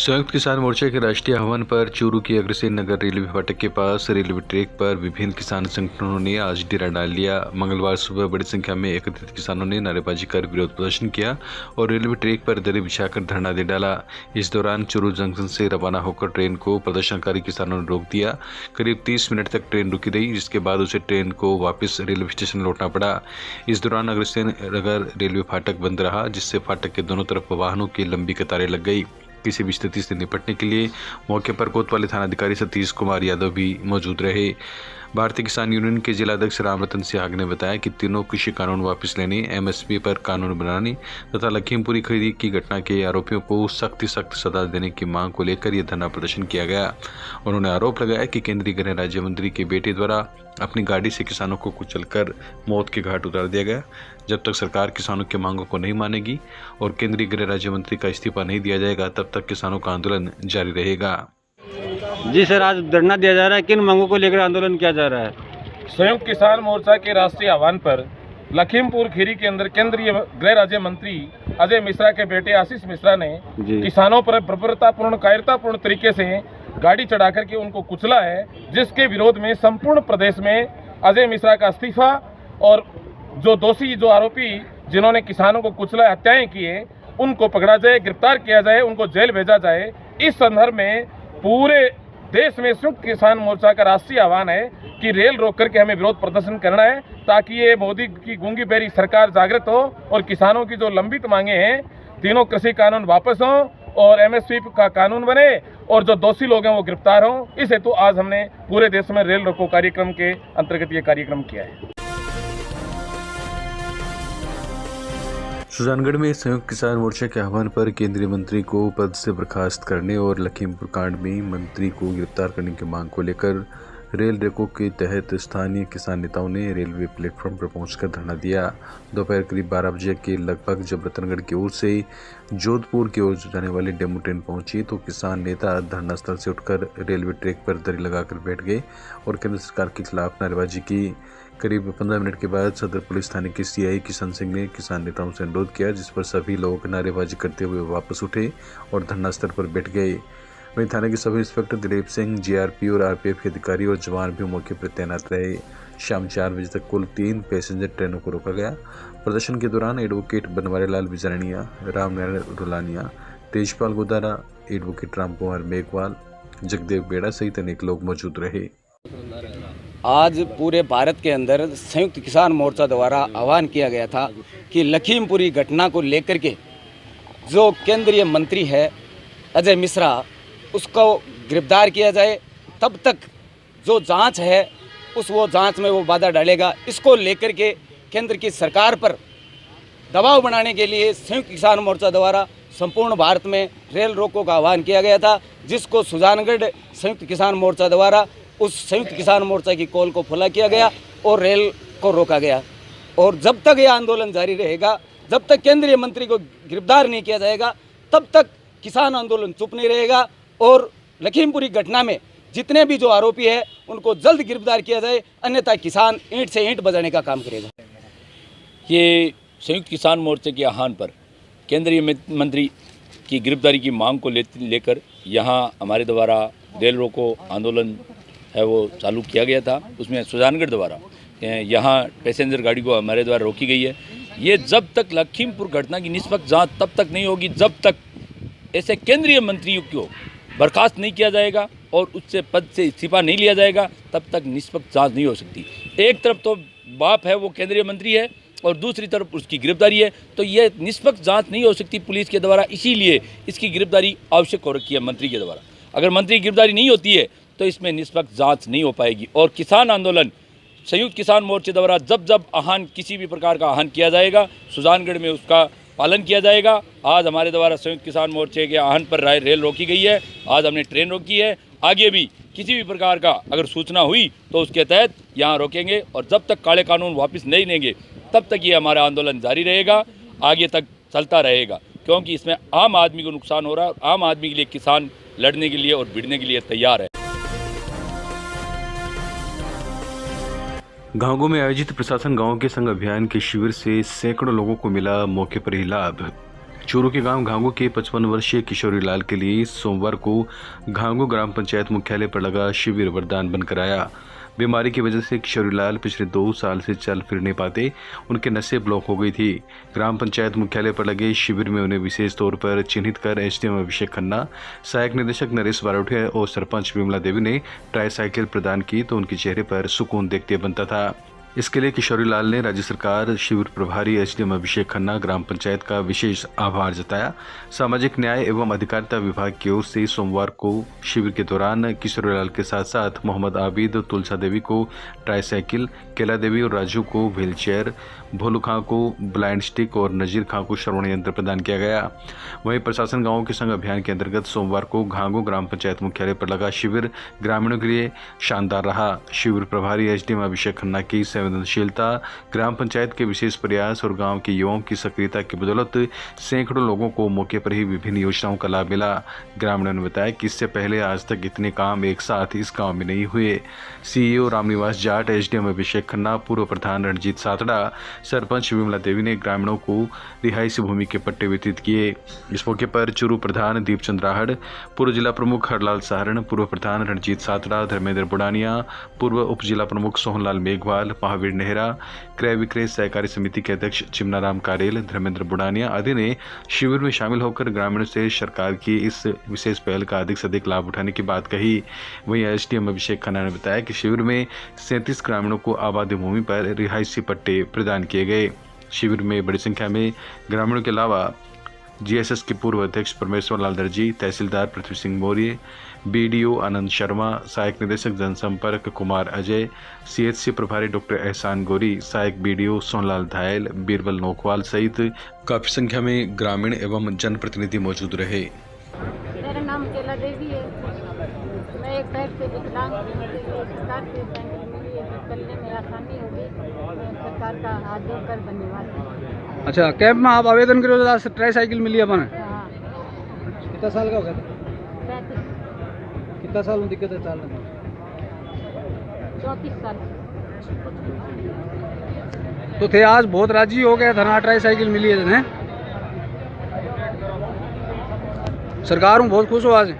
संयुक्त किसान मोर्चा के राष्ट्रीय आह्वान पर चूरू के अग्रसेन नगर रेलवे फाटक के पास रेलवे ट्रैक पर विभिन्न किसान संगठनों ने आज डेरा डाल लिया। मंगलवार सुबह बड़ी संख्या में एकत्रित किसानों ने नारेबाजी कर विरोध प्रदर्शन किया और रेलवे ट्रैक पर दरी बिछाकर धरना दे डाला। इस दौरान चूरू जंक्शन से रवाना होकर ट्रेन को प्रदर्शनकारी किसानों ने रोक दिया। करीब 30 मिनट तक ट्रेन रुकी रही, जिसके बाद उसे ट्रेन को वापस रेलवे स्टेशन लौटना पड़ा। इस दौरान अग्रसेन नगर रेलवे फाटक बंद रहा, जिससे फाटक के दोनों तरफ वाहनों की लंबी कतारें लग गई। किसी भी स्थिति से निपटने के लिए मौके पर कोतवाली थानाधिकारी सतीश कुमार यादव भी मौजूद रहे। भारतीय किसान यूनियन के जिलाध्यक्ष रामरतन सिहाग ने बताया कि तीनों कृषि कानून वापस लेने, एमएसपी पर कानून बनाने तथा लखीमपुरी खरीदी की घटना के आरोपियों को सख्त सजा देने की मांग को लेकर यह धरना प्रदर्शन किया गया। उन्होंने आरोप लगाया कि केंद्रीय गृह राज्य मंत्री के बेटे द्वारा अपनी गाड़ी से किसानों को कुचलकर मौत के घाट उतार दिया गया। जब तक सरकार किसानों की मांगों को नहीं मानेगी और केंद्रीय गृह राज्य मंत्री का इस्तीफा नहीं दिया जाएगा, तब तक किसानों का आंदोलन जारी रहेगा। जी सर, आज धरना दिया जा रहा है, किन मांगों को लेकर आंदोलन किया जा रहा है? संयुक्त किसान मोर्चा के राष्ट्रीय आह्वान पर लखीमपुर खीरी के अंदर केंद्रीय गृह राज्य मंत्री अजय मिश्रा के बेटे आशीष मिश्रा ने किसानों पर बर्बरतापूर्ण कायरतापूर्ण तरीके से गाड़ी चढ़ा करके उनको कुचला है, जिसके विरोध में संपूर्ण प्रदेश में अजय मिश्रा का इस्तीफा और जो दोषी, जो आरोपी जिन्होंने किसानों को कुचला, हत्याएं किए, उनको पकड़ा जाए, गिरफ्तार किया जाए, उनको जेल भेजा जाए। इस संदर्भ में पूरे देश में संयुक्त किसान मोर्चा का राष्ट्रीय आह्वान है कि रेल रोक करके हमें विरोध प्रदर्शन करना है, ताकि ये मोदी की गूंगी बहरी सरकार जागृत हो और किसानों की जो लंबित मांगे हैं, तीनों कृषि कानून वापस हों और एमएसपी का कानून बने और जो दोषी लोग हैं वो गिरफ्तार हों। इस हेतु आज हमने पूरे देश में रेल रोको कार्यक्रम के अंतर्गत ये कार्यक्रम किया है। सुजानगढ़ में संयुक्त किसान मोर्चा के आह्वान पर केंद्रीय मंत्री को पद से बर्खास्त करने और लखीमपुर कांड में मंत्री को गिरफ्तार करने की मांग को लेकर रेल रोको के तहत स्थानीय किसान नेताओं ने रेलवे प्लेटफॉर्म पर पहुंचकर धरना दिया। दोपहर करीब 12 बजे के लगभग जब रतनगढ़ की ओर से जोधपुर की ओर जाने वाली डेमो ट्रेन पहुंची तो किसान नेता धरना स्थल से उठकर रेलवे ट्रैक पर दरी लगाकर बैठ गए और केंद्र सरकार के खिलाफ नारेबाजी की। करीब 15 मिनट के बाद सदर पुलिस थाने के सीआई किशन सिंह ने किसान नेताओं से अनुरोध किया, जिस पर सभी लोग नारेबाजी करते हुए वापस उठे और धरना स्थल पर बैठ गए। वहीं थाने के sub inspector Dilip Singh, GRP और आरपीएफ के अधिकारी और जवान भी मौके पर तैनात रहे। शाम 4 बजे तक कुल 3 पैसेंजर ट्रेनों को रोका गया। प्रदर्शन के दौरान एडवोकेट बनवारी लाल बिजारनिया, रामनारायण रुलानिया, तेजपाल गोदारा, एडवोकेट राम कुमार मेघवाल, जगदेव बेड़ा सहित अनेक लोग मौजूद रहे। आज पूरे भारत के अंदर संयुक्त किसान मोर्चा द्वारा आह्वान किया गया था कि लखीमपुरी घटना को लेकर के जो केंद्रीय मंत्री है अजय मिश्रा, उसको गिरफ्तार किया जाए। तब तक जो जांच है वो जांच में वो बाधा डालेगा। इसको लेकर के केंद्र की सरकार पर दबाव बनाने के लिए संयुक्त किसान मोर्चा द्वारा संपूर्ण भारत में रेल रोको का आह्वान किया गया था, जिसको सुजानगढ़ संयुक्त किसान मोर्चा द्वारा उस संयुक्त किसान मोर्चा की कॉल को फॉलो किया गया और रेल को रोका गया। और जब तक यह आंदोलन जारी रहेगा, जब तक केंद्रीय मंत्री को गिरफ्तार नहीं किया जाएगा, तब तक किसान आंदोलन चुप नहीं रहेगा और लखीमपुरी घटना में जितने भी जो आरोपी है उनको जल्द गिरफ्तार किया जाए, अन्यथा किसान ईंट से ईंट बजाने का काम करेगा। ये संयुक्त किसान मोर्चे के आह्वान पर केंद्रीय मंत्री की गिरफ्तारी की मांग को लेकर यहाँ हमारे द्वारा रेल रोको आंदोलन है वो चालू किया गया था। उसमें सुजानगढ़ द्वारा यहाँ पैसेंजर गाड़ी को हमारे द्वारा रोकी गई है। ये जब तक लखीमपुर घटना की निष्पक्ष जांच तब तक नहीं होगी, जब तक ऐसे केंद्रीय मंत्रियों को बर्खास्त नहीं किया जाएगा और उससे पद से इस्तीफा नहीं लिया जाएगा, तब तक निष्पक्ष जांच नहीं हो सकती। एक तरफ तो बाप है वो केंद्रीय मंत्री है और दूसरी तरफ उसकी गिरफ्तारी है, तो ये निष्पक्ष जांच नहीं हो सकती पुलिस के द्वारा। इसीलिए इसकी गिरफ्तारी आवश्यक हो रखी है मंत्री के द्वारा। अगर मंत्री की गिरफ्तारी नहीं होती है तो इसमें निष्पक्ष जांच नहीं हो पाएगी। और किसान आंदोलन संयुक्त किसान मोर्चे द्वारा जब जब आह्वान, किसी भी प्रकार का आह्वान किया जाएगा, सुजानगढ़ में उसका पालन किया जाएगा। आज हमारे द्वारा संयुक्त किसान मोर्चे के आह्वान पर रेल रोकी गई है। आज हमने ट्रेन रोकी है। आगे भी किसी भी प्रकार का अगर सूचना हुई तो उसके तहत यहाँ रोकेंगे और जब तक काले कानून वापस नहीं लेंगे तब तक ये हमारा आंदोलन जारी रहेगा, आगे तक चलता रहेगा, क्योंकि इसमें आम आदमी को नुकसान हो रहा है और आम आदमी के लिए किसान लड़ने के लिए और भिड़ने के लिए तैयार है। गांवों में आयोजित प्रशासन गांव के संग अभियान के शिविर से सैकड़ों लोगों को मिला मौके पर ही लाभ। चूरू के गांव घांगू के 55 वर्षीय किशोरी लाल के लिए सोमवार को घांगू ग्राम पंचायत मुख्यालय पर लगा शिविर वरदान बनकर आया। बीमारी की वजह से किशोरी लाल पिछले 2 साल से चल फिर नहीं पाते, उनके नसें ब्लॉक हो गई थी। ग्राम पंचायत मुख्यालय पर लगे शिविर में उन्हें विशेष तौर पर चिन्हित कर एसडीएम अभिषेक खन्ना, सहायक निदेशक नरेश बारोठिया और सरपंच विमला देवी ने ट्राईसाइकिल प्रदान की तो उनके चेहरे पर सुकून देखते बनता था। इसके लिए किशोरी लाल ने राज्य सरकार, शिविर प्रभारी एसडीएम अभिषेक खन्ना, ग्राम पंचायत का विशेष आभार जताया। सामाजिक न्याय एवं अधिकारिता विभाग की ओर से सोमवार को शिविर के दौरान किशोरी लाल के साथ साथ मोहम्मद आबिद, तुलसा देवी को ट्राईसाइकिल, केला देवी और राजू को व्हील चेयर, भोलू खां को ब्लाइंड स्टिक और नजीर खां को श्रवण यंत्र प्रदान किया गया। वहीं प्रशासन गांवों के संग अभियान के अंतर्गत सोमवार को घांगू ग्राम पंचायत मुख्यालय पर लगा शिविर ग्रामीणों के लिए शानदार रहा। शिविर प्रभारी एसडीएम अभिषेक खन्ना की संवेदनशीलता, ग्राम पंचायत के विशेष प्रयास और गांव के युवाओं की सक्रियता की बदौलत सैकड़ों लोगों को मौके पर ही विभिन्न योजनाओं का लाभ मिला। ग्रामीणों ने बताया कि इससे पहले आज तक इतने काम एक साथ इस गांव में नहीं हुए। सीईओ रामनिवास जाट, एसडीएम अभिषेक खन्ना, पूर्व प्रधान रणजीत सातड़ा, सरपंच विमला देवी ने ग्रामीणों को रिहायशी भूमि के पट्टे वितरित किए। इस मौके पर चूरू प्रधान दीपचंद राहड़, पूर्व जिला प्रमुख हरलाल सहारण, पूर्व प्रधान रणजीत सातड़ा, धर्मेंद्र बुडानिया, पूर्व उप जिला प्रमुख सोहनलाल मेघवाल, महावीर नेहरा, क्रय विक्रय सहकारी समिति के अध्यक्ष चिमनाराम कारेल, धर्मेंद्र बुडानिया आदि ने शिविर में शामिल होकर ग्रामीणों से सरकार की इस विशेष पहल का अधिक से अधिक लाभ उठाने की बात कही। वहीं एसडीएम अभिषेक खन्ना ने बताया कि शिविर में 37 ग्रामीणों को आबादी भूमि पर रिहायशी पट्टे प्रदान किए गए। शिविर में बड़ी संख्या में ग्रामीणों के अलावा जीएसएस के पूर्व अध्यक्ष परमेश्वर लाल दर्जी, तहसीलदार पृथ्वी सिंह मौर्य, बीडीओ आनंद शर्मा, सहायक निदेशक जनसंपर्क कुमार अजय, सीएचसी प्रभारी डॉक्टर एहसान गोरी, सहायक बीडीओ सोनलाल धायल, बीरबल नोकवाल सहित काफी संख्या में ग्रामीण एवं जनप्रतिनिधि मौजूद रहे। मेरा नाम केला देवी है। मैं एक पैर से विकलांग हूँ। सरकार से चलने में आसानी होगी। सरकार का हाथ जोड़कर धन्यवाद। अच्छा, कैंप में आप आवेदन करो तो ट्राईसाइकिल मिली अपन। हाँ, कितना साल का हो गया था? 35, कितना साल में दिक्कत है चालने में? 34 साल। तो थे आज बहुत राजी हो गया था, ट्राईसाइकिल मिली है जिन्हें। सरकार हूँ बहुत खुश हो आज।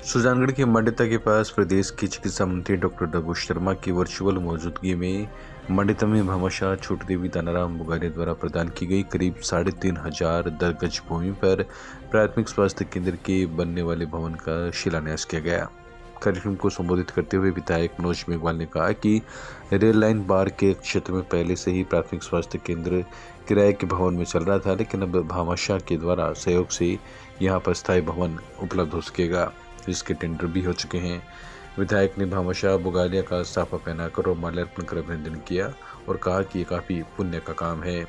सुजानगढ़ के मंडिता के पास प्रदेश की चिकित्सा मंत्री डॉक्टर रघु शर्मा की वर्चुअल मौजूदगी में मंडिता में भामाशाह छोटी देवी दानाराम बुगारिया द्वारा प्रदान की गई करीब 3500 गज भूमि पर प्राथमिक स्वास्थ्य केंद्र के बनने वाले भवन का शिलान्यास किया गया। कार्यक्रम को संबोधित करते हुए विधायक मनोज मेघवाल ने कहा कि रेल लाइन बार के क्षेत्र में पहले से ही प्राथमिक स्वास्थ्य केंद्र किराए के भवन में चल रहा था, लेकिन अब भामाशाह के द्वारा सहयोग से यहाँ पर स्थायी भवन उपलब्ध हो सकेगा, जिसके टेंडर भी हो चुके हैं। विधायक ने भामाशाह बुगालिया का साफा पहनाकर और माल्यार्पण कर अभिनंदन किया और कहा कि ये काफ़ी पुण्य का काम है।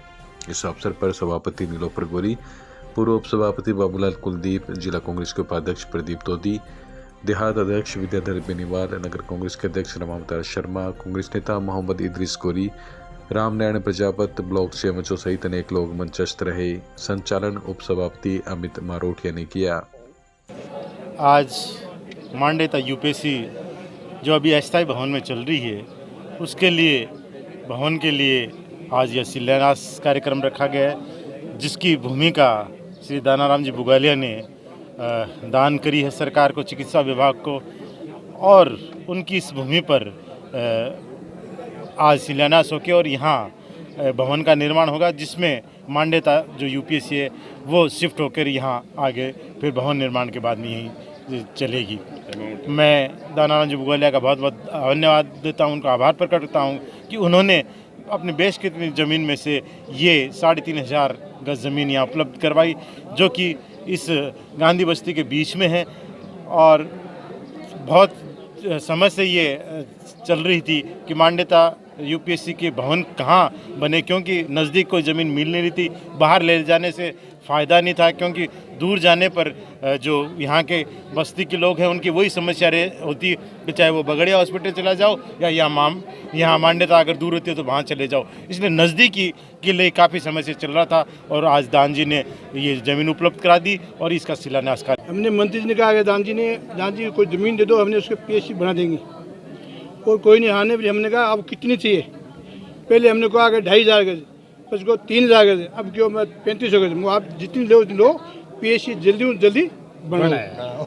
इस अवसर पर सभापति नीलोफर गोरी, पूर्व उपसभापति बाबूलाल कुलदीप, जिला कांग्रेस के उपाध्यक्ष प्रदीप तोदी, देहात अध्यक्ष विद्याधर बेनीवाल, नगर कांग्रेस के अध्यक्ष रमावतार शर्मा, कांग्रेस नेता मोहम्मद इदरीस गोरी, रामनारायण प्रजापत, ब्लॉक सीएमएचओ सहित अनेक लोग मंचस्थ रहे। संचालन उपसभापति अमित मारोटिया ने किया। आज मांडेता यूपीएससी जो अभी अस्थायी भवन में चल रही है, उसके लिए भवन के लिए आज यह शिलान्यास कार्यक्रम रखा गया है, जिसकी भूमिका श्री दानाराम जी बुगालिया ने दान करी है सरकार को, चिकित्सा विभाग को, और उनकी इस भूमि पर आज शिलान्यास होकर और यहाँ भवन का निर्माण होगा, जिसमें मांडेता जो यूपीएससी है वो शिफ्ट होकर यहाँ आगे फिर भवन निर्माण के बाद में यहीं चलेगी। मैं दानाराम जी बुगालिया का बहुत बहुत धन्यवाद देता हूँ, उनका आभार प्रकट करता हूँ कि उन्होंने अपने बेश की ज़मीन में से ये 3500 गज ज़मीन यहाँ उपलब्ध करवाई, जो कि इस गांधी बस्ती के बीच में है और बहुत समय से ये चल रही थी कि मांडेता यूपीएससी के भवन कहाँ बने, क्योंकि नज़दीक कोई ज़मीन मिल नहीं रही थी। बाहर ले जाने से फ़ायदा नहीं था, क्योंकि दूर जाने पर जो यहाँ के बस्ती के लोग हैं उनकी वही समस्या होती कि चाहे वो बगड़िया हॉस्पिटल चला जाओ या यहाँ मांडेता अगर दूर होती है तो वहाँ चले जाओ। इसलिए नज़दीकी के लिए काफ़ी समय से चल रहा था और आज दान जी ने ये ज़मीन उपलब्ध करा दी और इसका शिलान्यास करा। हमने मंत्री जी ने कहा दान जी कोई ज़मीन दे दो, हमने उसके पीएचसी बना देंगे, और कोई नहीं आने पर हमने कहा अब कितनी चाहिए, पहले हमने कहा कि 2,500 गज, फिर उसको 3,000 गज, अब क्यों मैं 3500 गज। आप जितनी लो PSC जल्दी बनाओ।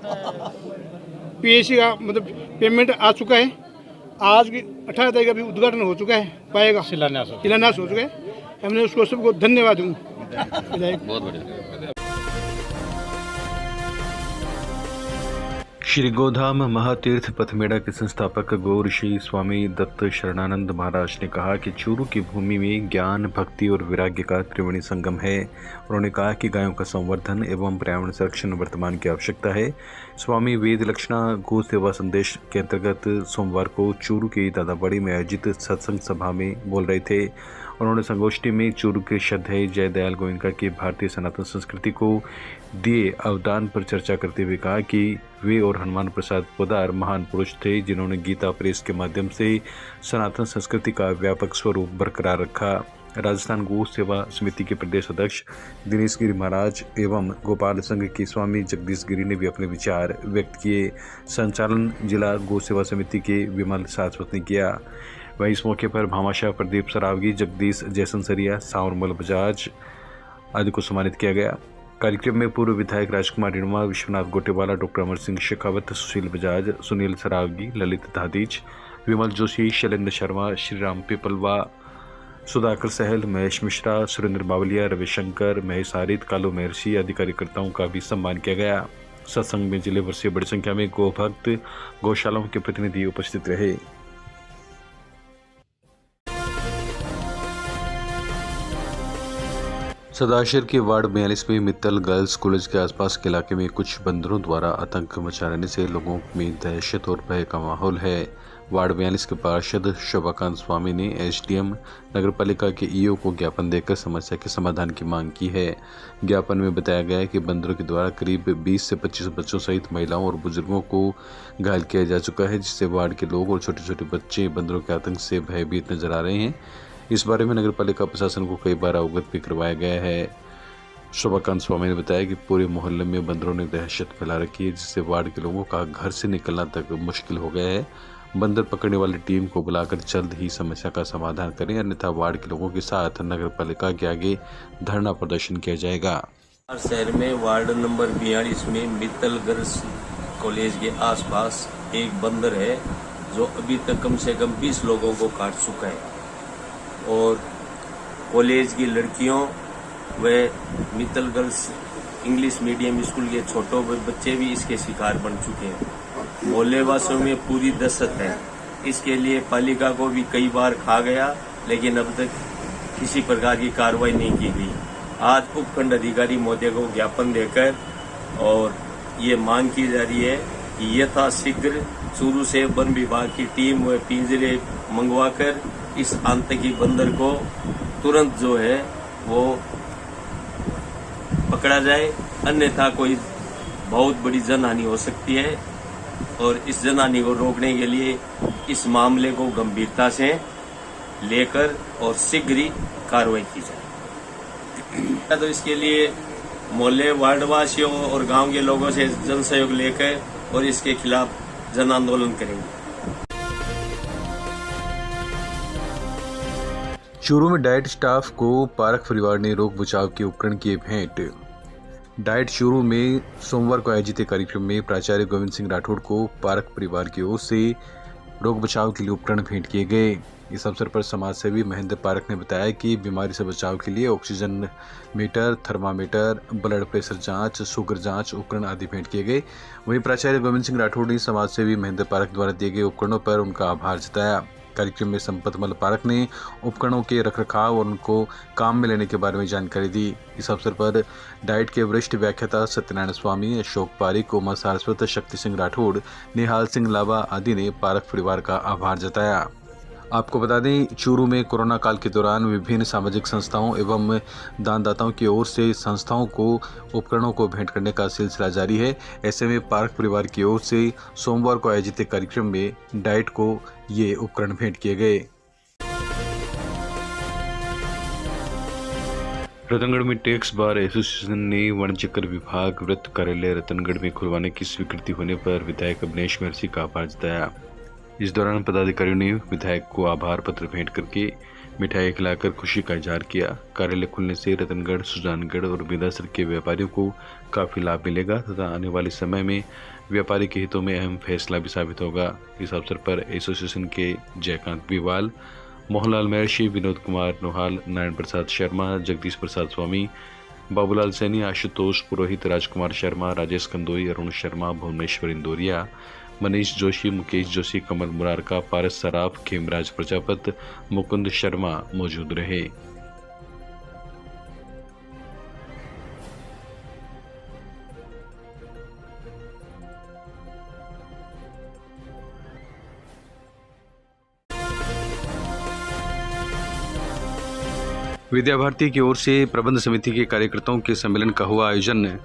PSC का मतलब पेमेंट आ चुका है, आज की 18 तारीख अभी उद्घाटन हो चुका है, पाएगा शिलान्यास हो चुका है। हमने उसको सबको धन्यवाद दूँ। बहुत बढ़िया। श्री गोधाम महातीर्थ पथमेड़ा के संस्थापक गौ ऋषि स्वामी दत्त शरणानंद महाराज ने कहा कि चूरू की भूमि में ज्ञान, भक्ति और वैराग्य का त्रिवेणी संगम है। उन्होंने कहा कि गायों का संवर्धन एवं पर्यावरण संरक्षण वर्तमान की आवश्यकता है। स्वामी वेद लक्षणा गौ सेवा संदेश के अंतर्गत सोमवार को चूरू की दादाबाड़ी में आयोजित सत्संग सभा में बोल रहे थे। उन्होंने संगोष्ठी में चूरू के श्रद्धेय जयदयाल गोयनका की भारतीय सनातन संस्कृति को दिए अवदान पर चर्चा करते हुए कहा कि वे और हनुमान प्रसाद पोदार महान पुरुष थे, जिन्होंने गीता प्रेस के माध्यम से सनातन संस्कृति का व्यापक स्वरूप बरकरार रखा। राजस्थान गौ सेवा समिति के प्रदेश अध्यक्ष दिनेश गिरी महाराज एवं गोपाल संघ के स्वामी जगदीश गिरी ने भी अपने विचार व्यक्त किए। संचालन जिला गौ सेवा समिति के विमल शाश्वत ने किया। वहीं इस मौके पर भामाशाह प्रदीप सरावगी, जगदीश जयसंसरिया, सावरमल बजाज आदि को सम्मानित किया गया। कार्यक्रम में पूर्व विधायक राजकुमार रिणवा, विश्वनाथ गोटेवाला, डॉक्टर अमर सिंह शेखावत, सुशील बजाज, सुनील सरावगी, ललित दादीज, विमल जोशी, शैलेंद्र शर्मा, श्रीराम पिपलवा, सुधाकर सहल, महेश मिश्रा, सुरेंद्र बावलिया, रविशंकर, महेश आरित, कालू महर्षि आदि कार्यकर्ताओं का भी सम्मान किया गया। सत्संग में जिले भर से बड़ी संख्या में गौ भक्त, गौशालाओं के प्रतिनिधि उपस्थित रहे। सदाशर के वार्ड 42 में मित्तल गर्ल्स कॉलेज के आसपास के इलाके में कुछ बंदरों द्वारा आतंक मचा रहने से लोगों में दहशत और भय का माहौल है। वार्ड 42 के पार्षद शोभाकांत स्वामी ने एसडीएम नगरपालिका के ईओ को ज्ञापन देकर समस्या के समाधान की मांग की है। ज्ञापन में बताया गया है कि बंदरों के द्वारा करीब 20 से 25 बच्चों सहित महिलाओं और बुजुर्गों को घायल किया जा चुका है, जिससे वार्ड के लोग और छोटे छोटे बच्चे बंदरों के आतंक से भयभीत नजर आ रहे हैं। इस बारे में नगरपालिका प्रशासन को कई बार अवगत भी करवाया गया है। शोभाकांत स्वामी ने बताया कि पूरे मोहल्ले में बंदरों ने दहशत फैला रखी है, जिससे वार्ड के लोगों का घर से निकलना तक मुश्किल हो गया है। बंदर पकड़ने वाली टीम को बुलाकर जल्द ही समस्या का समाधान करें, अन्यथा वार्ड के लोगों के साथ नगरपालिका के आगे धरना प्रदर्शन किया जाएगा। शहर में वार्ड नंबर 42 में मित्तल गर्ल्स कॉलेज के आसपास एक बंदर है जो अभी तक कम से कम 20 लोगों को काट चुका है और कॉलेज की लड़कियों व Mittal girls English medium school के छोटे बच्चे भी इसके शिकार बन चुके हैं। मोहल्ले वासियों में पूरी दहशत है। इसके लिए पालिका को भी कई बार कहा गया, लेकिन अब तक किसी प्रकार की कार्रवाई नहीं की गई। आज उपखंड अधिकारी महोदय को ज्ञापन देकर और ये मांग की जा रही है कि यथाशीघ्र चूरू से वन विभाग की टीम व पिंजरे मंगवाकर इस आतंकी बंदर को तुरंत जो है वो पकड़ा जाए, अन्यथा कोई बहुत बड़ी जनहानि हो सकती है और इस जनहानि को रोकने के लिए इस मामले को गंभीरता से लेकर और शीघ्र ही कार्रवाई की जाए। तो इसके लिए मोहल्ले वार्डवासियों और गांव के लोगों से जन सहयोग लेकर और इसके खिलाफ जन आंदोलन करेंगे। चूरू में डाइट स्टाफ को पारक परिवार ने रोग बचाव के उपकरण किए भेंट। डाइट चूरू में सोमवार को आयोजित कार्यक्रम में प्राचार्य गोविंद सिंह राठौड़ को पारक परिवार की ओर से रोग बचाव के लिए उपकरण भेंट किए गए। इस अवसर पर समाज सेवी महेंद्र पारक ने बताया कि बीमारी से बचाव के लिए oxygen meter, thermometer, blood pressure जांच, शुगर जांच उपकरण आदि भेंट किए गए। वहीं प्राचार्य गोविंद सिंह राठौड़ ने समाज सेवी महेंद्र पारक द्वारा दिए गए उपकरणों पर उनका आभार जताया। कार्यक्रम में संपतमल पारक ने उपकरणों के रखरखाव और उनको काम में लेने के बारे में जानकारी दी। इस अवसर पर डाइट के वरिष्ठ व्याख्याता सत्यनारायण स्वामी, अशोक पारिक, उमा सारस्वत, शक्ति सिंह राठौड़, निहाल सिंह लावा आदि ने पारक परिवार का आभार जताया। आपको बता दें, चूरू में कोरोना काल के दौरान विभिन्न सामाजिक संस्थाओं एवं दानदाताओं की ओर से संस्थाओं को उपकरणों को भेंट करने का सिलसिला जारी है। ऐसे में पार्क परिवार की ओर से सोमवार को आयोजित कार्यक्रम में डाइट को ये उपकरण भेंट किए गए। रतनगढ़ में टैक्स बार एसोसिएशन ने वाणिज्य कर विभाग वृत्त कार्यालय रतनगढ़ में खुलवाने की स्वीकृति होने पर विधायक अवनीश महर्षि का आभार जताया। इस दौरान पदाधिकारियों ने विधायक को आभार पत्र भेंट करके मिठाई खिलाकर खुशी का इजहार किया। कार्यालय खुलने से रतनगढ़, सुजानगढ़ और बेदासर के व्यापारियों को काफ़ी लाभ मिलेगा तथा आने वाले समय में व्यापारी के हितों में अहम फैसला भी साबित होगा। इस अवसर पर एसोसिएशन के जयकांत बिवाल, मोहनलाल महर्षि, विनोद कुमार नोहाल, नारायण प्रसाद शर्मा, जगदीश प्रसाद स्वामी, बाबूलाल सैनी, आशुतोष पुरोहित, राजकुमार शर्मा, राजेश कंदोई, अरुण शर्मा, भुवनेश्वर इंदौरिया, मनीष जोशी, मुकेश जोशी, कमल मुरारका, पारस सराफ, खेमराज प्रजापत, मुकुंद शर्मा मौजूद रहे। विद्या भारती की ओर से प्रबंध समिति के कार्यकर्ताओं के सम्मेलन का हुआ आयोजन।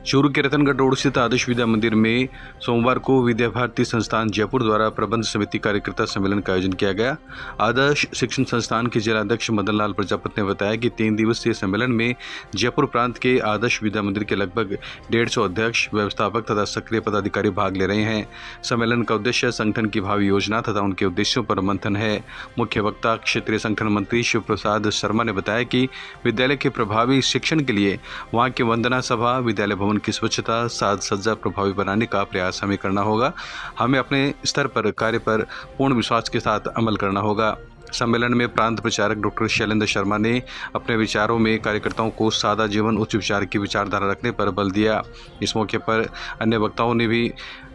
चूरू के रतनगढ़ रोड स्थित आदर्श विद्या मंदिर में सोमवार को विद्या भारती संस्थान जयपुर द्वारा प्रबंध समिति कार्यकर्ता सम्मेलन का आयोजन किया गया। आदर्श शिक्षण संस्थान के जिलाध्यक्ष मदन लाल प्रजापत ने बताया कि 3 दिवसीय सम्मेलन में जयपुर प्रांत के आदर्श विद्या मंदिर के लगभग 150 अध्यक्ष, व्यवस्थापक तथा सक्रिय पदाधिकारी भाग ले रहे हैं। सम्मेलन का उद्देश्य संगठन की भावी योजना तथा उनके उद्देश्यों पर मंथन है। मुख्य वक्ता क्षेत्रीय संगठन मंत्री शिव प्रसाद शर्मा ने बताया कि विद्यालय के प्रभावी शिक्षण के लिए वहाँ की वंदना सभा, विद्यालय भवन की स्वच्छता, साज सज्जा प्रभावी बनाने का प्रयास हमें करना होगा। हमें अपने स्तर पर कार्य पर पूर्ण विश्वास के साथ अमल करना होगा। सम्मेलन में प्रांत प्रचारक डॉक्टर शैलेंद्र शर्मा ने अपने विचारों में कार्यकर्ताओं को सादा जीवन, उच्च विचार की विचारधारा रखने पर बल दिया। इस मौके पर अन्य वक्ताओं ने भी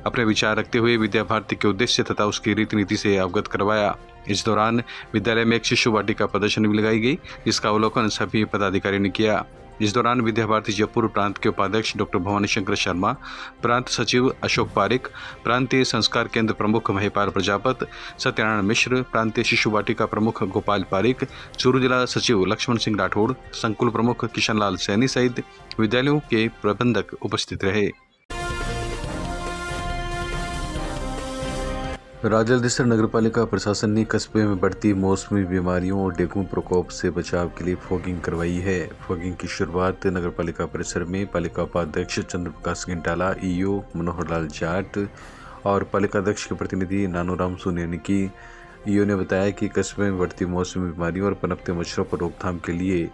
अपने विचार रखते हुए विद्या भारती के उद्देश्य तथा उसकी रीति नीति से अवगत करवाया। इस दौरान विद्यालय में एक शिशु वाटिका प्रदर्शनी भी लगाई गई, जिसका अवलोकन सभी पदाधिकारी ने किया। इस दौरान विद्या भारती जयपुर प्रांत के उपाध्यक्ष डॉक्टर भवानी शंकर शर्मा, प्रांत सचिव अशोक पारिक, प्रांतीय संस्कार केंद्र प्रमुख महिपाल प्रजापत, सत्यनारायण मिश्र, प्रांतीय शिशु वाटिका प्रमुख गोपाल पारिक, चूरू जिला सचिव लक्ष्मण सिंह राठौड़, संकुल प्रमुख किशन लाल सैनी सहित विद्यालयों के प्रबंधक उपस्थित रहे। राजलदेसर नगरपालिका प्रशासन ने कस्बे में बढ़ती मौसमी बीमारियों और डेंगू प्रकोप से बचाव के लिए फॉगिंग करवाई है। फॉगिंग की शुरुआत नगरपालिका परिसर में पालिका उपाध्यक्ष चंद्र प्रकाश घंटाला, ईओ मनोहर लाल जाट और पालिका अध्यक्ष के प्रतिनिधि नानूराम सोनिया ने की। ईओ ने बताया कि कस्बे में बढ़ती मौसमी बीमारियों और पनपते मच्छरों पर रोकथाम के लिए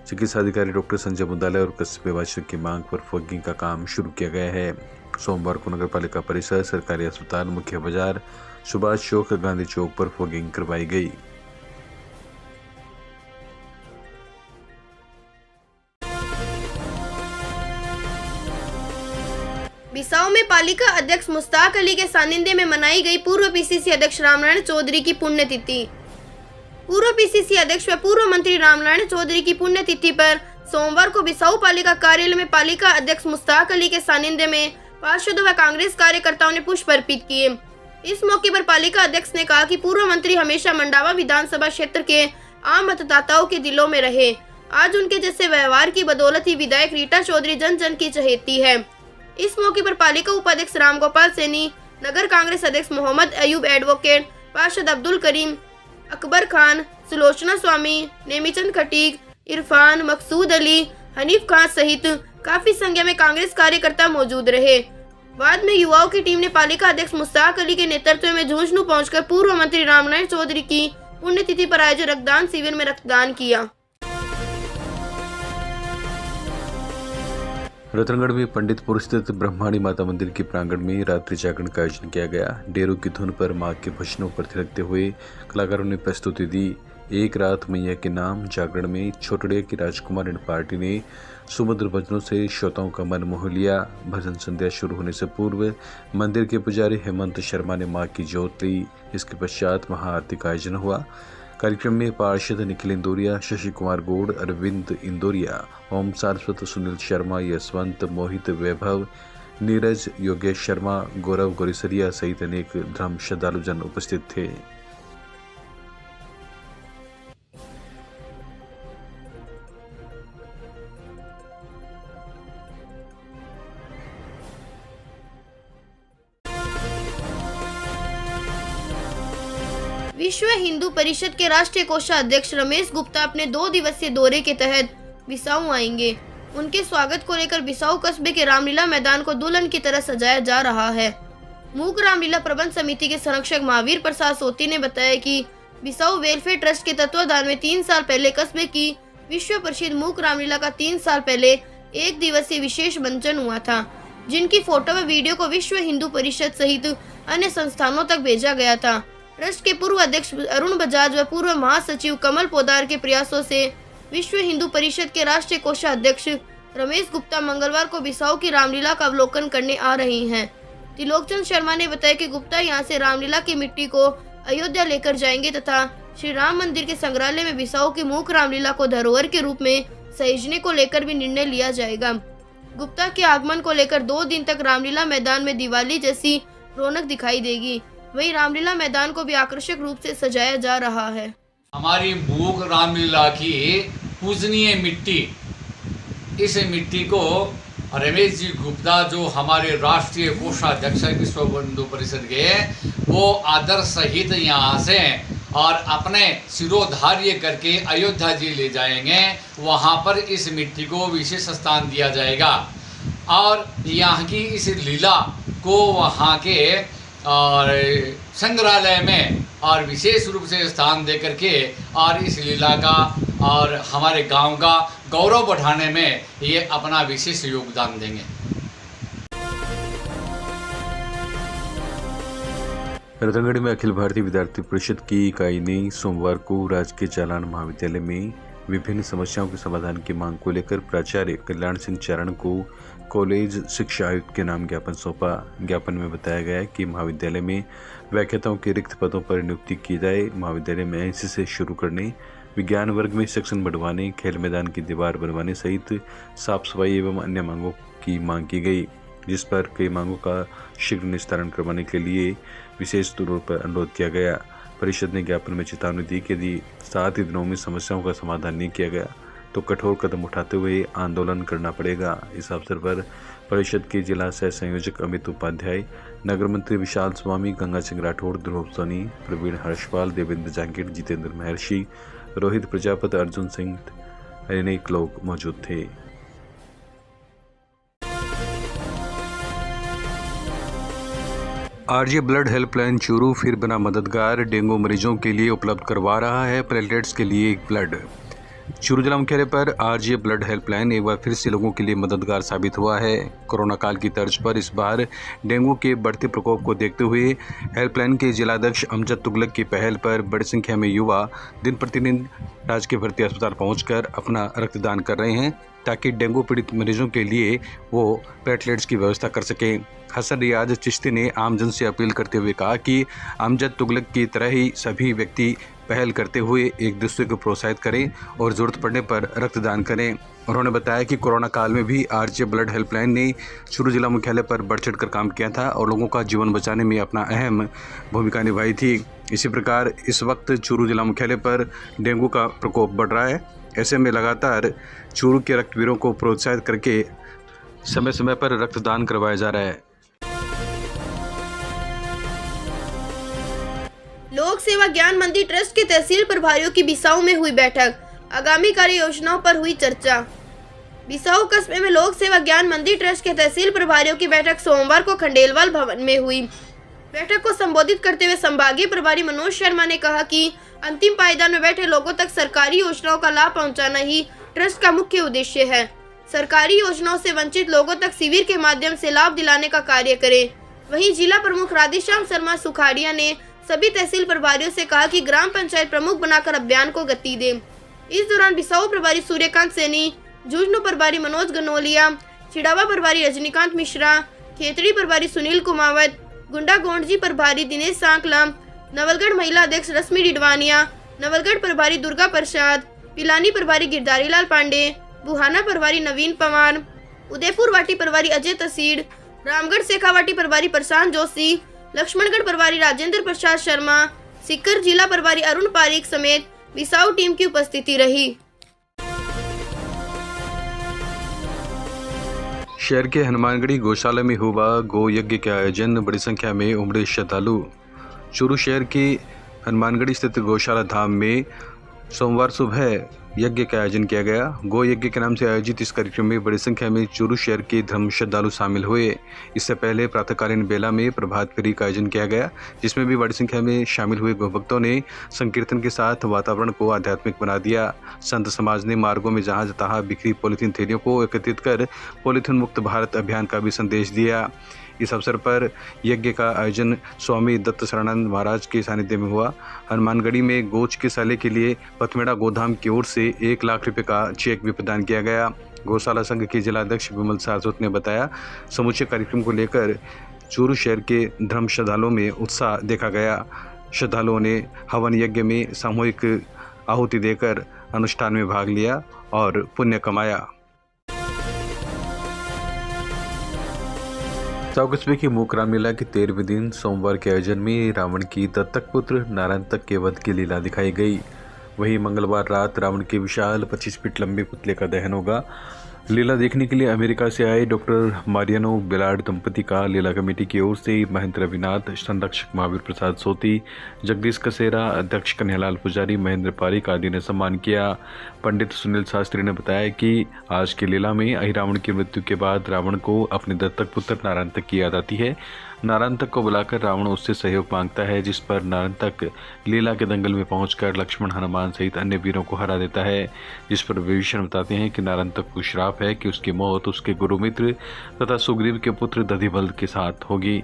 चिकित्सा अधिकारी डॉक्टर संजय मुंदाले और कस्बे वासियों की मांग पर फॉगिंग का काम शुरू किया गया है। सोमवार को नगरपालिका परिसर, सरकारी अस्पताल, मुख्य बाजार, सुभाष चौक, गांधी चौक पर फॉगिंग करवाई गई। बिसाऊ में पालिका अध्यक्ष मुश्ताक अली के सानिध्य में मनाई गई पूर्व पीसीसी अध्यक्ष रामनारायण चौधरी की पुण्यतिथि। पूर्व पीसीसी अध्यक्ष व पूर्व मंत्री रामनारायण चौधरी की पुण्यतिथि पर सोमवार को बिसाऊ पालिका कार्यालय में पालिका अध्यक्ष मुश्ताक अली के सानिध्य में पार्षदों व कांग्रेस कार्यकर्ताओं ने पुष्प अर्पित किए। इस मौके पर पालिका अध्यक्ष ने कहा कि पूर्व मंत्री हमेशा मंडावा विधानसभा क्षेत्र के आम मतदाताओं के दिलों में रहे। आज उनके जैसे व्यवहार की बदौलत ही विधायक रीटा चौधरी जन जन की चहेती है। इस मौके पर पालिका उपाध्यक्ष रामगोपाल सैनी, नगर कांग्रेस अध्यक्ष मोहम्मद अयूब, एडवोकेट पार्षद अब्दुल करीम, अकबर खान, सुलोचना स्वामी, नेमीचंद खटीक, इरफान, मकसूद अली, हनीफ खान सहित काफी संख्या में कांग्रेस कार्यकर्ता मौजूद रहे। बाद में युवाओं की टीम ने पालिका अध्यक्ष मुश्ताक अली के नेतृत्व में झुंझुनू पहुंचकर पूर्व मंत्री रामनारायण चौधरी की पुण्यतिथि पर आयोजित रक्तदान शिविर में रक्तदान किया। रतनगढ़ में पंडितपुर स्थित ब्रह्माणी माता मंदिर के प्रांगण में रात्रि जागरण का आयोजन किया गया। डेरों की धुन पर मां के भजनों पर थिरकते हुए कलाकारों ने प्रस्तुति दी। एक रात मैया के नाम जागरण में छोटड़े की राजकुमार एंड पार्टी ने सुमधुर भजनों से श्रोताओं का मन मोह लिया। भजन संध्या शुरू होने से पूर्व मंदिर के पुजारी हेमंत शर्मा ने मां की जोत ली। इसके पश्चात महाआरती का आयोजन हुआ। कार्यक्रम में पार्षद निखिल इंदौरिया, शशि कुमार गौड़, अरविंद इंदौरिया, ओम सारस्वत, सुनील शर्मा, यशवंत, मोहित, वैभव, नीरज, योगेश शर्मा, गौरव गोरिसरिया सहित अनेक धर्म श्रद्धालुजन उपस्थित थे। विश्व हिंदू परिषद के राष्ट्रीय कोषाध्यक्ष रमेश गुप्ता अपने 2 दिवसीय दौरे के तहत बिसाऊ आएंगे। उनके स्वागत को लेकर बिसाऊ कस्बे के रामलीला मैदान को दुल्हन की तरह सजाया जा रहा है। मूक रामलीला प्रबंध समिति के संरक्षक महावीर प्रसाद सोती ने बताया कि बिसाऊ वेलफेयर ट्रस्ट के तत्वाधान में 3 साल पहले कस्बे की विश्व प्रसिद्ध मूक रामलीला का 3 साल पहले 1 दिवसीय विशेष मंचन हुआ था, जिनकी फोटो व वीडियो को विश्व हिंदू परिषद सहित अन्य संस्थानों तक भेजा गया था। ट्रस्ट के पूर्व अध्यक्ष अरुण बजाज व पूर्व महासचिव कमल पोदार के प्रयासों से विश्व हिंदू परिषद के राष्ट्रीय कोषाध्यक्ष रमेश गुप्ता मंगलवार को बिसाऊ की रामलीला का अवलोकन करने आ रहे हैं। त्रिलोकचंद शर्मा ने बताया कि गुप्ता यहां से रामलीला की मिट्टी को अयोध्या लेकर जाएंगे तथा श्री राम मंदिर के संग्रहालय में बिसाऊ की मूक रामलीला को धरोहर के रूप में सहेजने को लेकर भी निर्णय लिया जाएगा। गुप्ता के आगमन को लेकर 2 दिन तक रामलीला मैदान में दिवाली जैसी रौनक दिखाई देगी। वहीं रामलीला मैदान को भी आकर्षक रूप से सजाया जा रहा है। हमारी मूक रामलीला की पूजनीय मिट्टी, इस मिट्टी को रमेश जी गुप्ता जो हमारे राष्ट्रीय कोषाध्यक्ष विश्व हिंदू परिषद के, वो आदर सहित यहाँ से और अपने सिरोधार्य करके अयोध्या जी ले जाएंगे। वहाँ पर इस मिट्टी को विशेष स्थान दिया जाएगा और यहाँ की इस लीला को वहाँ के और संग्रहालय में और विशेष रूप से स्थान दे करके और इस लीला का और हमारे गांव का गौरव बढ़ाने में ये अपना विशेष योगदान देंगे। रतनगढ़ में अखिल भारतीय विद्यार्थी परिषद की इकाई ने सोमवार को राजकीय चालान महाविद्यालय में विभिन्न समस्याओं के समाधान की मांग को लेकर प्राचार्य कल्याण सिंह चारण को कॉलेज शिक्षा आयुक्त के नाम ज्ञापन सौंपा। ज्ञापन में बताया गया है कि महाविद्यालय में व्याख्याताओं के रिक्त पदों पर नियुक्ति की जाए, महाविद्यालय में एनसीसी से शुरू करने, विज्ञान वर्ग में सेक्शन बढ़वाने, खेल मैदान की दीवार बनवाने सहित साफ सफाई एवं अन्य मांगों की मांग की गई, जिस पर कई मांगों का शीघ्र निस्तारण करवाने के लिए विशेष तौर पर अनुरोध किया गया। परिषद ने ज्ञापन में चेतावनी दी कि यदि 7 दिनों में समस्याओं का समाधान नहीं किया गया तो कठोर कदम उठाते हुए आंदोलन करना पड़ेगा। इस अवसर पर परिषद के जिला सह संयोजक अमित उपाध्याय, नगर मंत्री विशाल स्वामी, गंगा सिंह राठौड़, ध्रुव सोनी, प्रवीण हर्षपाल, देवेंद्र जांगीर, जितेंद्र महर्षि, रोहित प्रजापति, अर्जुन सिंह अनेक लोग मौजूद थे। आरजे ब्लड हेल्पलाइन चूरू फिर बना मददगार, डेंगू मरीजों के लिए उपलब्ध करवा रहा है प्लेटलेट्स के लिए ब्लड। चूरू जिला मुख्यालय पर आरजे ब्लड हेल्पलाइन एक बार फिर से लोगों के लिए मददगार साबित हुआ है। कोरोना काल की तर्ज पर इस बार डेंगू के बढ़ते प्रकोप को देखते हुए हेल्पलाइन के जिलाध्यक्ष अमजद तुगलक की पहल पर बड़ी संख्या में युवा दिन प्रतिदिन राजकीय भर्ती अस्पताल पहुंचकर अपना रक्तदान कर रहे हैं ताकि डेंगू पीड़ित मरीजों के लिए वो प्लेटलेट्स की व्यवस्था कर सकें। हसन रियाज चिश्ती ने आमजन से अपील करते हुए कहा कि अमजद तुगलक की तरह ही सभी व्यक्ति पहल करते हुए एक दूसरे को प्रोत्साहित करें और ज़रूरत पड़ने पर रक्तदान करें। उन्होंने बताया कि कोरोना काल में भी आरजे ब्लड हेल्पलाइन ने चूरू जिला मुख्यालय पर बढ़ चढ़ कर काम किया था और लोगों का जीवन बचाने में अपना अहम भूमिका निभाई थी। इसी प्रकार इस वक्त चूरू जिला मुख्यालय पर डेंगू का प्रकोप बढ़ रहा है। ऐसे में लगातार चूरू के रक्तवीरों को प्रोत्साहित करके समय समय पर रक्तदान करवाया जा रहा है। लोक सेवा ज्ञान मंदिर ट्रस्ट के तहसील प्रभारियों की बिसाऊ में हुई बैठक, आगामी कार्य योजनाओं पर हुई चर्चा। बिसाऊ कस्बे में लोक सेवा ज्ञान मंदिर ट्रस्ट के तहसील प्रभारियों की बैठक सोमवार को खंडेलवाल भवन में हुई। बैठक को संबोधित करते हुए संभागीय प्रभारी मनोज शर्मा ने कहा कि अंतिम पायदान में बैठे लोगों तक सरकारी योजनाओं का लाभ पहुंचाना ही ट्रस्ट का मुख्य उद्देश्य है। सरकारी योजनाओं से वंचित लोगों तक शिविर के माध्यम से लाभ दिलाने का कार्य करें। वहीं जिला प्रमुख राधेश्याम शर्मा सुखाड़िया ने सभी तहसील प्रभारियों से कहा कि ग्राम पंचायत प्रमुख बनाकर अभियान को गति दें। इस दौरान बिसाऊ प्रभारी सूर्यकांत सैनी, झुंझुनू प्रभारी मनोज गनोलिया, चिड़ावा प्रभारी रजनीकांत मिश्रा, खेतड़ी प्रभारी सुनील कुमावत, गुंडा गोंडजी प्रभारी दिनेश सांकला, नवलगढ़ महिला अध्यक्ष रश्मि डिडवानिया, नवलगढ़ प्रभारी दुर्गा प्रसाद, पिलानी प्रभारी गिरधारी लाल पांडे, बुहाना प्रभारी नवीन पवार, उदयपुर वाटी प्रभारी अजय तसीड़, रामगढ़ शेखावाटी प्रभारी प्रशांत जोशी, लक्ष्मणगढ़ प्रभारी राजेंद्र प्रसाद शर्मा, सीकर जिला प्रभारी अरुण पारिक समेत बिसाऊ टीम की उपस्थिति रही। शहर के हनुमानगढ़ी गौशाला में हुआ गौ यज्ञ के आयोजन, बड़ी संख्या में उमड़े श्रद्धालु। चूरू शहर के हनुमानगढ़ी स्थित गौशाला धाम में सोमवार सुबह यज्ञ का आयोजन किया गया। गो यज्ञ के नाम से आयोजित इस कार्यक्रम में बड़ी संख्या में चूरू शहर के धर्म श्रद्धालु शामिल हुए। इससे पहले प्रातःकालीन बेला में प्रभात फेरी का आयोजन किया गया, जिसमें भी बड़ी संख्या में शामिल हुए गौ भक्तों ने संकीर्तन के साथ वातावरण को आध्यात्मिक बना दिया। संत समाज ने मार्गों में जहां तहां बिखरी पॉलीथीन थैलियों को एकत्रित कर पॉलीथीन मुक्त भारत अभियान का भी संदेश दिया। इस अवसर पर यज्ञ का आयोजन स्वामी दत्त शरणानंद महाराज के सानिध्य में हुआ। हनुमानगढ़ी में गौ चिकित्सालय के लिए पथमेड़ा गोधाम की ओर से 1 लाख रुपए का चेक भी प्रदान किया गया। गौशाला संघ के जिलाध्यक्ष विमल सारस्वत ने बताया, समूचे कार्यक्रम को लेकर चूरू शहर के धर्म श्रद्धालुओं में उत्साह देखा गया। श्रद्धालुओं ने हवन यज्ञ में सामूहिक आहुति देकर अनुष्ठान में भाग लिया और पुण्य कमाया। साव कस्बे के मोकराम मेला के 13वें दिन सोमवार के आयोजन में रावण की दत्तक पुत्र नारायणतक के वध की लीला दिखाई गई। वहीं मंगलवार रात रावण के विशाल 25 फीट लंबे पुतले का दहन होगा। लीला देखने के लिए अमेरिका से आए डॉक्टर मारियानो बेलार्ड दंपति का लीला कमेटी की ओर से महेंद्र रविनाथ, संरक्षक महावीर प्रसाद सोती, जगदीश कसेरा, अध्यक्ष कन्हैयालाल पुजारी, महेंद्र पारिक आदि ने सम्मान किया। पंडित सुनील शास्त्री ने बताया कि आज की लीला में अहिरावण की मृत्यु के बाद रावण को अपने दत्तक पुत्र नारायणतक की याद आती है। नारायणतक को बुलाकर रावण उससे सहयोग मांगता है, जिस पर नारायणतक लीला के दंगल में पहुंचकर लक्ष्मण, हनुमान सहित अन्य वीरों को हरा देता है। जिस पर विभीषण बताते हैं कि नारायणतक को श्राप है कि उसकी मौत उसके गुरु मित्र तथा सुग्रीव के पुत्र दधिबल के साथ होगी।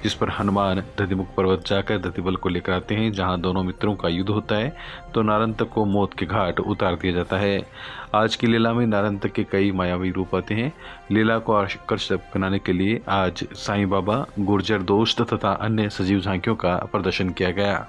जिस पर हनुमान दधिमुख पर्वत जाकर दधिबल को लेकर आते हैं, जहां दोनों मित्रों का युद्ध होता है तो नारायणतक को मौत के घाट उतार दिया जाता है। आज की लीला में नारायणतक के कई मायावी रूप आते हैं। लीला को आकर्षक बनाने के लिए आज साईं बाबा, गुर्जर दोस्त तथा अन्य सजीव झांकियों का प्रदर्शन किया गया।